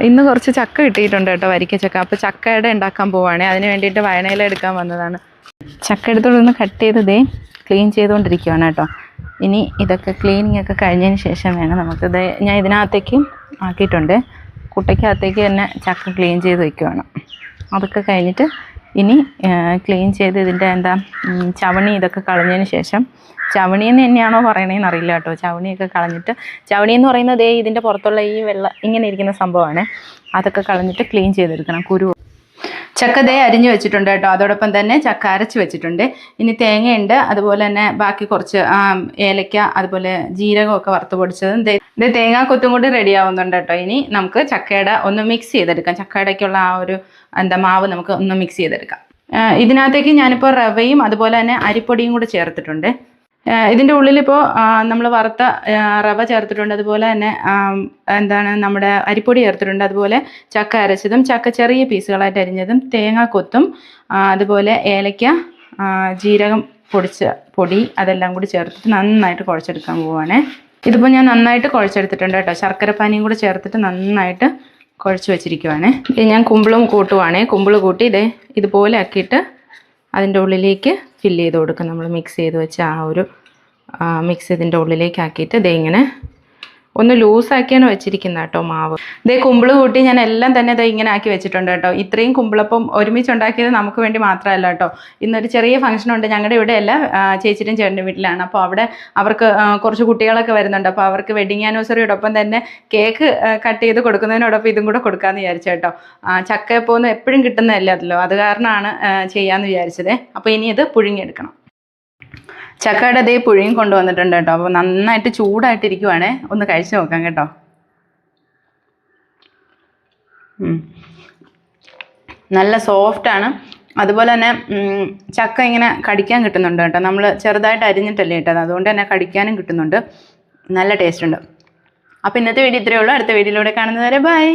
ഇന്ന് കുറച്ച് ചക്ക കിട്ടിയിട്ടുണ്ട് കേട്ടോ, വരിക്കച്ചക്ക. അപ്പോൾ ചക്കയുടെ ഉണ്ടാക്കാൻ പോവുകയാണെ. അതിന് വേണ്ടിയിട്ട് വയണയില എടുക്കാൻ വന്നതാണ്. ചക്ക എടുത്തോണ്ടൊന്ന് കട്ട് ചെയ്തതേ ക്ലീൻ ചെയ്തുകൊണ്ടിരിക്കുകയാണ് കേട്ടോ. ഇനി ഇതൊക്കെ ക്ലീനിങ് ഒക്കെ കഴിഞ്ഞതിന് ശേഷം വേണം നമുക്കിത്. ഞാൻ ഇതിനകത്തേക്ക് ആക്കിയിട്ടുണ്ട്, കുട്ടയ്ക്കകത്തേക്ക് തന്നെ ചക്ക ക്ലീൻ ചെയ്ത് വയ്ക്കുവാണ്. അതൊക്കെ കഴിഞ്ഞിട്ട് ഇനി ക്ലീൻ ചെയ്ത് ഇതിൻ്റെ ചവണി ഇതൊക്കെ കളഞ്ഞതിന് ശേഷം, ചവണിയെന്ന് തന്നെയാണോ പറയണതെന്ന് അറിയില്ല കേട്ടോ. ചവണിയൊക്കെ കളഞ്ഞിട്ട്, ചവണി എന്ന് പറയുന്നത് ഇതിൻ്റെ പുറത്തുള്ള ഈ വെള്ള ഇങ്ങനെ ഇരിക്കുന്ന സംഭവമാണ്. അതൊക്കെ കളഞ്ഞിട്ട് ക്ലീൻ ചെയ്തെടുക്കണം. കുരു ചക്ക അരിഞ്ഞു വെച്ചിട്ടുണ്ട് കേട്ടോ. അതോടൊപ്പം തന്നെ ചക്ക അരച്ച് വെച്ചിട്ടുണ്ട്. ഇനി തേങ്ങയുണ്ട്, അതുപോലെ തന്നെ ബാക്കി കുറച്ച് ഏലക്ക, അതുപോലെ ജീരകമൊക്കെ വറുത്ത് പൊടിച്ചതും ഇത് തേങ്ങാ കൊത്തും കൂടി റെഡി ആവുന്നുണ്ട് കേട്ടോ. ഇനി നമുക്ക് ചക്കയുടെ ഒന്ന് മിക്സ് ചെയ്തെടുക്കാം. ചക്കയുടെക്കുള്ള ആ ഒരു മാവ് നമുക്ക് ഒന്ന് മിക്സ് ചെയ്തെടുക്കാം. ഇതിനകത്തേക്ക് ഞാനിപ്പോൾ റവയും അതുപോലെ തന്നെ അരിപ്പൊടിയും കൂടി ചേർത്തിട്ടുണ്ട്. ഇതിൻ്റെ ഉള്ളിലിപ്പോൾ നമ്മൾ വറുത്ത റവ ചേർത്തിട്ടുണ്ട്, അതുപോലെ തന്നെ നമ്മുടെ അരിപ്പൊടി ചേർത്തിട്ടുണ്ട്, അതുപോലെ ചക്ക അരച്ചതും ചക്ക ചെറിയ പീസുകളായിട്ട് അരിഞ്ഞതും തേങ്ങാക്കൊത്തും അതുപോലെ ഏലക്ക, ജീരകം പൊടിച്ച പൊടി അതെല്ലാം കൂടി ചേർത്തിട്ട് നന്നായിട്ട് കുഴച്ചെടുക്കാൻ പോവുകയാണേ. ഇതിപ്പോൾ ഞാൻ നന്നായിട്ട് കുഴച്ചെടുത്തിട്ടുണ്ട് കേട്ടോ. ശർക്കരപ്പാനിയും കൂടി ചേർത്തിട്ട് നന്നായിട്ട് കുഴച്ച് വെച്ചിരിക്കുവാണേ. ഞാൻ കുമ്പിളും കൂട്ടുവാണേ. കുമ്പിൾ കൂട്ടി ഇതുപോലെ ആക്കിയിട്ട് അതിൻ്റെ ഉള്ളിലേക്ക് ഫില്ല് ചെയ്ത് കൊടുക്കും. നമ്മൾ മിക്സ് ചെയ്ത് വെച്ച ആ ഒരു മിക്സ് ഇതിൻ്റെ ഉള്ളിലേക്ക് ആക്കിയിട്ട് ഇങ്ങനെ ഒന്ന് ലൂസാക്കിയാണ് വെച്ചിരിക്കുന്നത് കേട്ടോ മാവ്. കുമ്പിൾ കൂട്ടി ഞാൻ എല്ലാം തന്നെ ഇങ്ങനെ ആക്കി വെച്ചിട്ടുണ്ട് കേട്ടോ. ഇത്രയും കുമ്പിളപ്പം ഒരുമിച്ച് ഉണ്ടാക്കിയത് നമുക്ക് വേണ്ടി മാത്രമല്ല കേട്ടോ. ഇന്നൊരു ചെറിയ ഫംഗ്ഷൻ ഉണ്ട് ഞങ്ങളുടെ ഇവിടെയല്ല, ചേച്ചിയും ചേട്ടൻ്റെ വീട്ടിലാണ്. അപ്പോൾ അവിടെ അവർക്ക് കുറച്ച് കുട്ടികളൊക്കെ വരുന്നുണ്ട്. അപ്പോൾ അവർക്ക് വെഡിങ് ആനിവേഴ്സറിയോടൊപ്പം തന്നെ കേക്ക് കട്ട് ചെയ്ത് കൊടുക്കുന്നതിനോടൊപ്പം ഇതും കൂടെ കൊടുക്കാമെന്ന് വിചാരിച്ചു കേട്ടോ. ചക്കയപ്പോന്ന് എപ്പോഴും കിട്ടുന്നതല്ലല്ലോ, അത് കാരണമാണ് ചെയ്യാമെന്ന് വിചാരിച്ചത്. അപ്പോൾ ഇനി ഇത് പുഴുങ്ങിയെടുക്കണം. ചക്കയുടെ പുഴുങ്ങി കൊണ്ടുവന്നിട്ടുണ്ട് കേട്ടോ. അപ്പോൾ നന്നായിട്ട് ചൂടായിട്ടിരിക്കുവാണേ. ഒന്ന് കഴിച്ചു നോക്കാം കേട്ടോ. നല്ല സോഫ്റ്റാണ്. അതുപോലെ തന്നെ ചക്ക ഇങ്ങനെ കടിക്കാൻ കിട്ടുന്നുണ്ട് കേട്ടോ. നമ്മൾ ചെറുതായിട്ട് അരിഞ്ഞിട്ടല്ലേ ഇട്ടത്, അതുകൊണ്ട് തന്നെ കടിക്കാനും കിട്ടുന്നുണ്ട്. നല്ല ടേസ്റ്റ് ഉണ്ട്. അപ്പോൾ ഇന്നത്തെ വീഡിയോ ഇത്രയേ ഉള്ളൂ. അടുത്ത വീഡിയോയിലൂടെ കാണുന്നതുവരെ ബൈ.